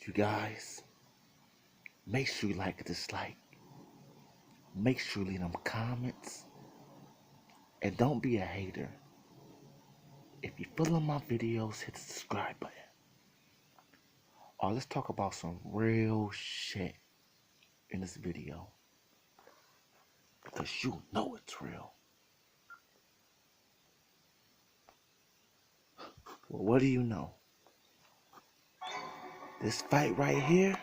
You guys, make sure you like and dislike. Make sure you leave them comments. And don't be a hater. If you're feeling my videos, hit the subscribe button. Let's talk about some real shit in this video. Because you know it's real. Well, what do you know? This fight right here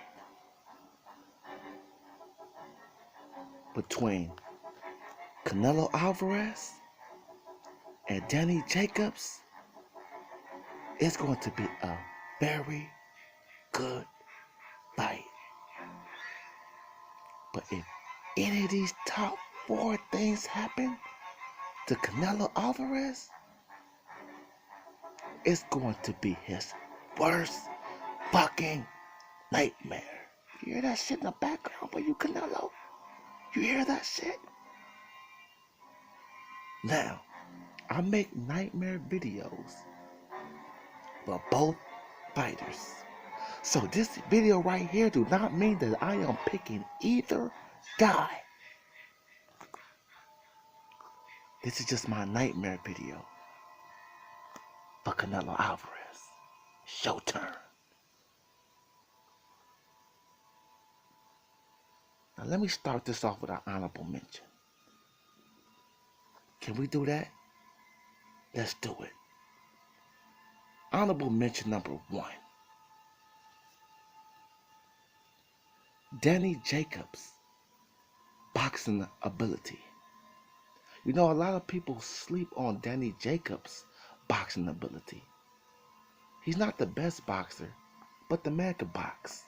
between Canelo Alvarez and Danny Jacobs is going to be a very good fight. But if any of these top 4 things happen to Canelo Alvarez, it's going to be his worst fucking nightmare. You hear that shit in the background for you, Canelo? You hear that shit? Now, I make nightmare videos for both fighters. So this video right here do not mean that I am picking either guy. This is just my nightmare video for Canelo Alvarez. It's your turn. Now let me start this off with an honorable mention. Can we do that? Let's do it. Honorable mention number 1. Danny Jacobs' boxing ability. You know, a lot of people sleep on Danny Jacobs' boxing ability. He's not the best boxer, but the man could box.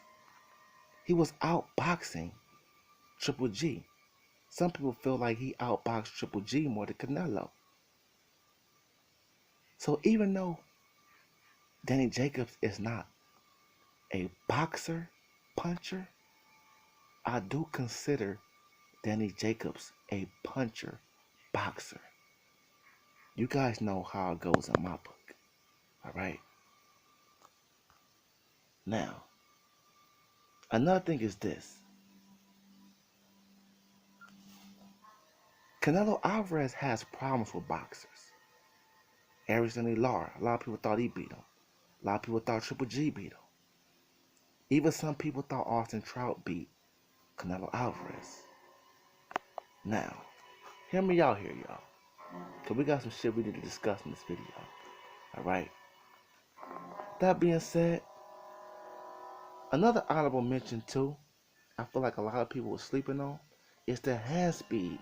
He was outboxing Triple G. Some people feel like he outboxed Triple G more than Canelo. So even though Danny Jacobs is not a boxer, puncher, I do consider Danny Jacobs a puncher, boxer. You guys know how it goes in my book. Alright? Now, another thing is this. Canelo Alvarez has problems with boxers. Anderson Lara, a lot of people thought he beat him. A lot of people thought Triple G beat him. Even some people thought Austin Trout beat Canelo Alvarez. Now, hear me out here, y'all. Because we got some shit we need to discuss in this video. Alright? That being said, another honorable mention too, I feel like a lot of people were sleeping on, is the hand speed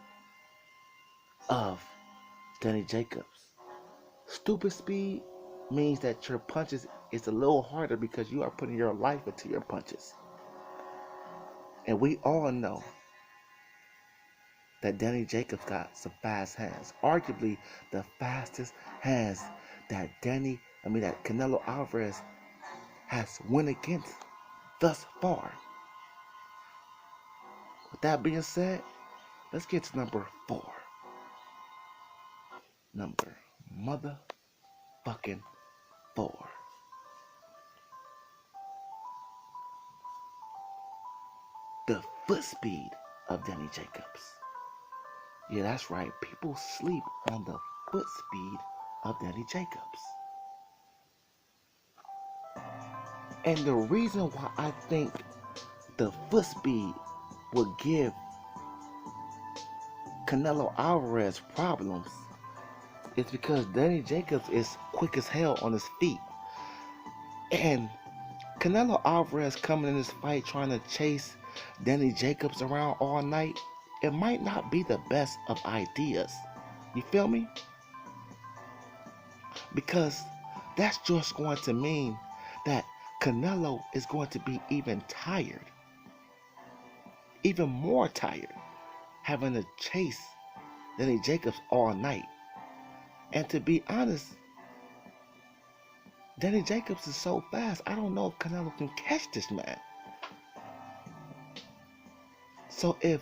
of Danny Jacobs. Stupid speed means that your punches is a little harder because you are putting your life into your punches. And we all know that Danny Jacobs got some fast hands. Arguably the fastest hands that Canelo Alvarez has won against thus far. With that being said, let's get to number 4. Number motherfucking 4. The foot speed of Danny Jacobs. Yeah, that's right. People sleep on the foot speed of Danny Jacobs. And the reason why I think the foot speed would give Canelo Alvarez problems is because Danny Jacobs is quick as hell on his feet. And Canelo Alvarez coming in this fight trying to chase Danny Jacobs around all night, it might not be the best of ideas. You feel me? Because that's just going to mean that Canelo is going to be even tired. Even more tired. Having to chase Danny Jacobs all night. And to be honest, Danny Jacobs is so fast, I don't know if Canelo can catch this man. So if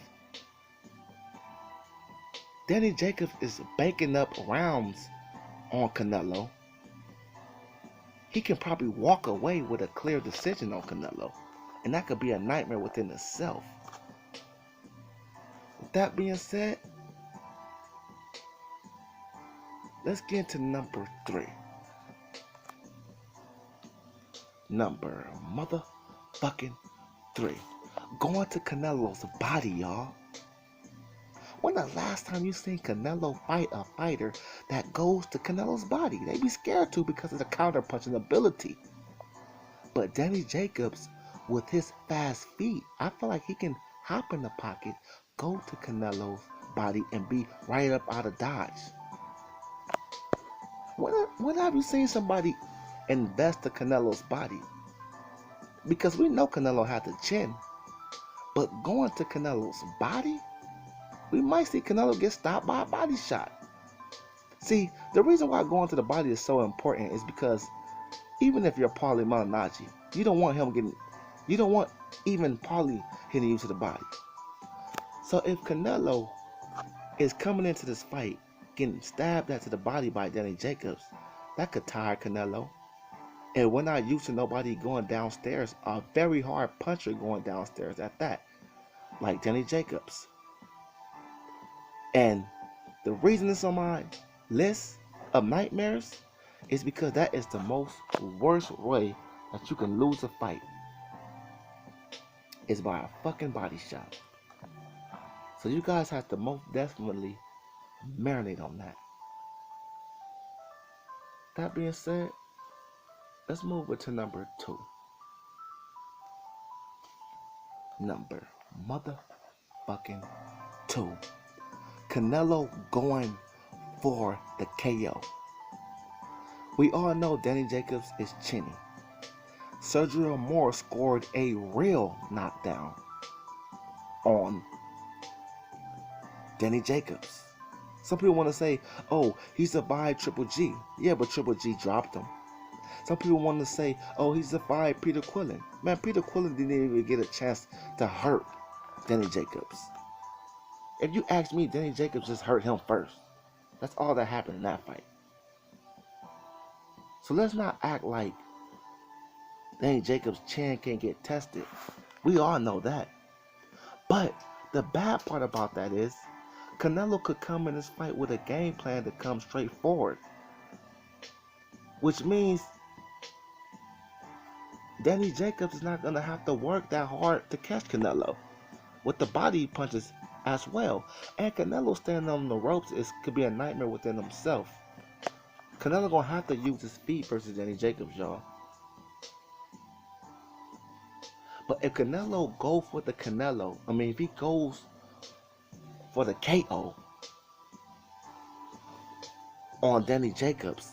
Danny Jacobs is banking up rounds on Canelo, he can probably walk away with a clear decision on Canelo. And that could be a nightmare within itself. With that being said, let's get into number 3. Number motherfucking 3. Going to Canelo's body, y'all. When the last time you seen Canelo fight a fighter that goes to Canelo's body? They be scared to because of the counter-punching ability. But Danny Jacobs, with his fast feet, I feel like he can hop in the pocket, go to Canelo's body, and be right up out of dodge. When have you seen somebody invest to Canelo's body? Because we know Canelo had the chin. But going to Canelo's body, we might see Canelo get stopped by a body shot. See, the reason why going to the body is so important is because even if you're Paulie Malignaggi, you don't want even Paulie hitting you to the body. So if Canelo is coming into this fight getting stabbed at to the body by Danny Jacobs, that could tire Canelo. And we're not used to nobody going downstairs, a very hard puncher going downstairs at that, like Danny Jacobs. And the reason it's on my list of nightmares is because that is the most worst way that you can lose a fight, is by a fucking body shot. So you guys have to most definitely marinate on that. That being said, let's move it to number 2. Number motherfucking 2. Canelo going for the KO. We all know Danny Jacobs is chinny. Sergio Moore scored a real knockdown on Danny Jacobs. Some people want to say, oh, he survived Triple G. Yeah, but Triple G dropped him. Some people want to say, oh, he survived Peter Quillen. Man, Peter Quillen didn't even get a chance to hurt Danny Jacobs. If you ask me, Danny Jacobs just hurt him first. That's all that happened in that fight. So let's not act like Danny Jacobs' chin can't get tested. We all know that. But the bad part about that is Canelo could come in this fight with a game plan to come straight forward. Which means Danny Jacobs is not going to have to work that hard to catch Canelo with the body punches as well. And Canelo standing on the ropes could be a nightmare within himself. Canelo going to have to use his feet versus Danny Jacobs, y'all. But if Canelo goes for the if he goes for the KO on Danny Jacobs,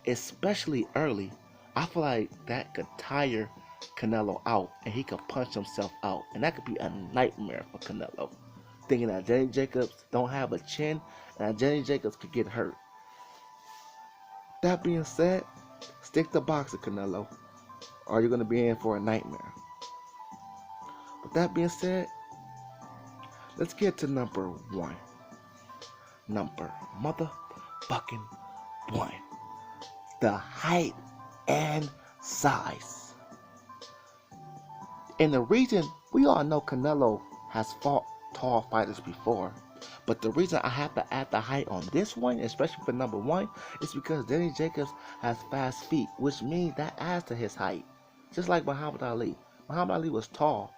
especially early, I feel like that could tire Canelo out and he could punch himself out. And that could be a nightmare for Canelo. Thinking that Danny Jacobs don't have a chin and that Danny Jacobs could get hurt. That being said, stick to boxing, Canelo, or you're going to be in for a nightmare. With that being said, let's get to number 1. Number motherfucking 1. The height and size. And the reason, we all know Canelo has fought tall fighters before. But the reason I have to add the height on this one, especially for number 1, is because Danny Jacobs has fast feet, which means that adds to his height. Just like Muhammad Ali. Muhammad Ali was tall,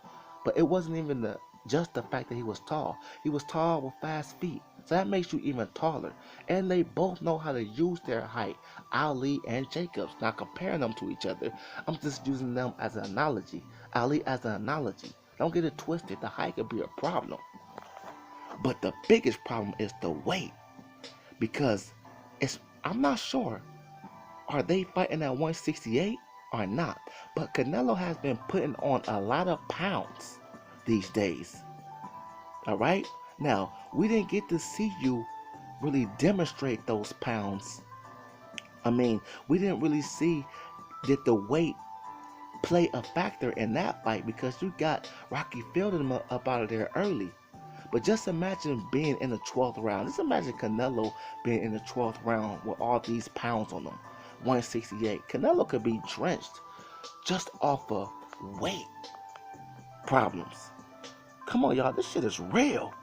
but it wasn't even just the fact that he was tall. He was tall with fast feet. So that makes you even taller. And they both know how to use their height, Ali and Jacobs. Not comparing them to each other. I'm just using them as an analogy. Ali as an analogy. Don't get it twisted. The height could be a problem. But the biggest problem is the weight. Because I'm not sure. Are they fighting at 168 or not? But Canelo has been putting on a lot of pounds these days. Alright? Now, we didn't get to see you really demonstrate those pounds. We didn't really see did the weight play a factor in that fight because you got Rocky fielding him up out of there early. But just imagine being in the 12th round. Just imagine Canelo being in the 12th round with all these pounds on him. 168. Canelo could be drenched just off of weight problems. Come on, y'all. This shit is real.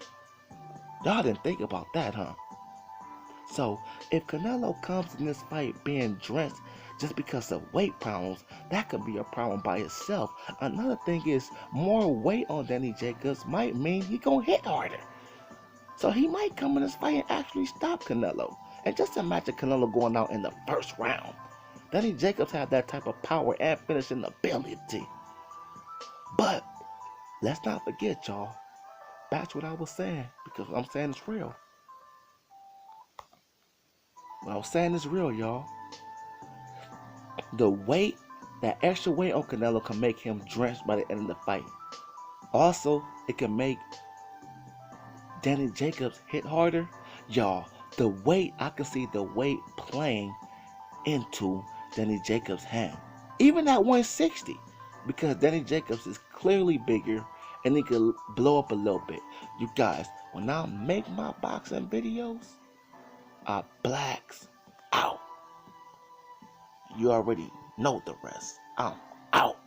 Y'all didn't think about that, huh? So, if Canelo comes in this fight being drenched just because of weight problems, that could be a problem by itself. Another thing is, more weight on Danny Jacobs might mean he gonna hit harder. So he might come in this fight and actually stop Canelo. And just imagine Canelo going out in the first round. Danny Jacobs had that type of power and finishing ability. But let's not forget, y'all. That's what I was saying, because what I'm saying is real. What I was saying is real, y'all. The weight, that extra weight on Canelo can make him drenched by the end of the fight. Also, it can make Danny Jacobs hit harder. Y'all, the weight, I can see the weight playing into Danny Jacobs' hand. Even at 160. Because Danny Jacobs is clearly bigger and he could blow up a little bit. You guys, when I make my boxing videos, I blacks out. You already know the rest. I'm out.